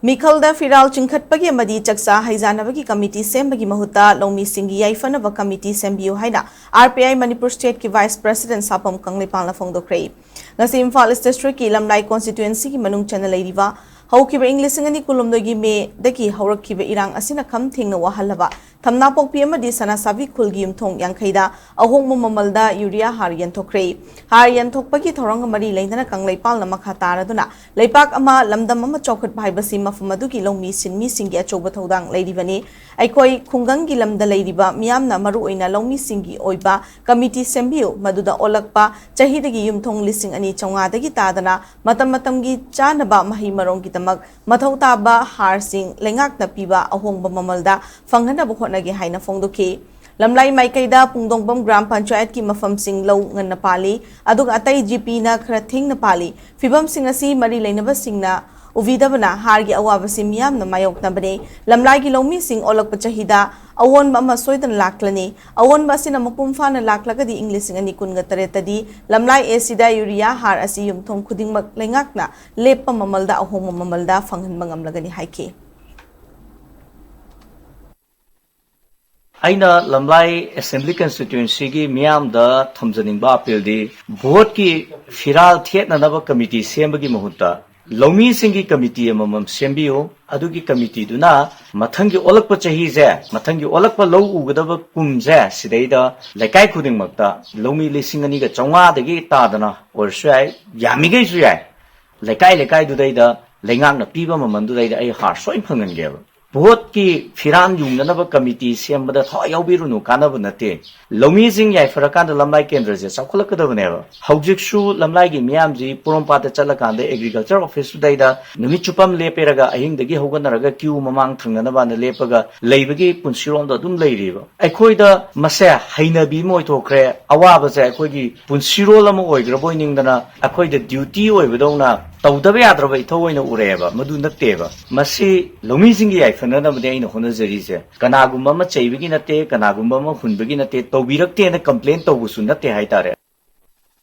Imphal da firal chingkhatpagi amadi chaksa Heijanabagi committee Sembagi Mahutta Loumee Singgi Yaifanaba committee Sembiyu haina RPI Manipur state ki vice president sapam Kangleipal na phongdokhrei ngasi Imphal district ki lamlai constituency ki manung channel leiriwa haukiba English ngani kulumdogi me daki haurakkiba irang asina kham thingna wahalaba thamna pokpi amadi sana sabi khulgi yumthong yankhaida ahong mamalda urea har yanthokhrei har yanthokpagi thorong mari leindana Kangleipal na makha taraduna leipak ama lamdam ama chokhat bhaibasi mafam adugi Loumee sinmi singi achoba thodang leiribani aikoi khungang gi lamda leiriba miyamna maru oina Loumee singi oiba committee Sembiyu maduda olakpa chahidagi yumthong lising ani chonga dagi tadana matam matamgi chanaba mahi marong gi tamak mathau taba har sing lengak na piba ahongba mamalda fanghana bukhonagi haina phongdoki lamlai maikaida pungdongbam gram panchayat ki mafam sing lo ngan napali adug atai gp na khra thing napali fibam sing asi mari leinaba singna uvidabana hargi awabasi miyam na mayok na bane lamlai gi Loumee sing olak pachahida awon ma soidan laklani awon ba sina mapumfa na laklagadi English ngani kunga taretadi lamlai acida urea har asi yumthong khudingmak lengakna lepa mamalda ahong mamalda fanghan mangamlagani haike Aina lamlai assembly constituency ki miyam da thamjaning ba appeal di vote ki firal thiet na naba committee Sembagi Mahutta Loumee Singgi committee amam Sembiyu adugi committee duna mathangi olakpa chahi je mathangi olakpa lo ugadaba kum je sidaida lekai khuding makta Loumee lisingani ga chonga dagi tadana or swai yamigai swai lekai dudaida lengak na piba mamandu daida ai har soi phangan geba vote ki firan yungnanaba committee sembada thaw yaubirunu kanaba nate Loumee sing yaifarakanda lamlai kendra je chakholakadabaneba haujiksu lamlai gi miyam ji porompa ta chalakanda agriculture office daida numi chupam leperaga ahingdagi hoganaraga queue mamang thangnanaba na lepaga leibagi punsirom da dum leiriba aikhoida mase hainabi moi thokre awaba je aikhoigi punsirol ama oigraboi ningdana aikhoida duty oibadona tawdabe yadraba ithoina ureba madu natteba masi Loumee sing gi yaifana bade aina honajari je kanagumba ma chaibigi nate kanagumba ma hunbigi nate tawbirakte na complain tawbusu nate haitare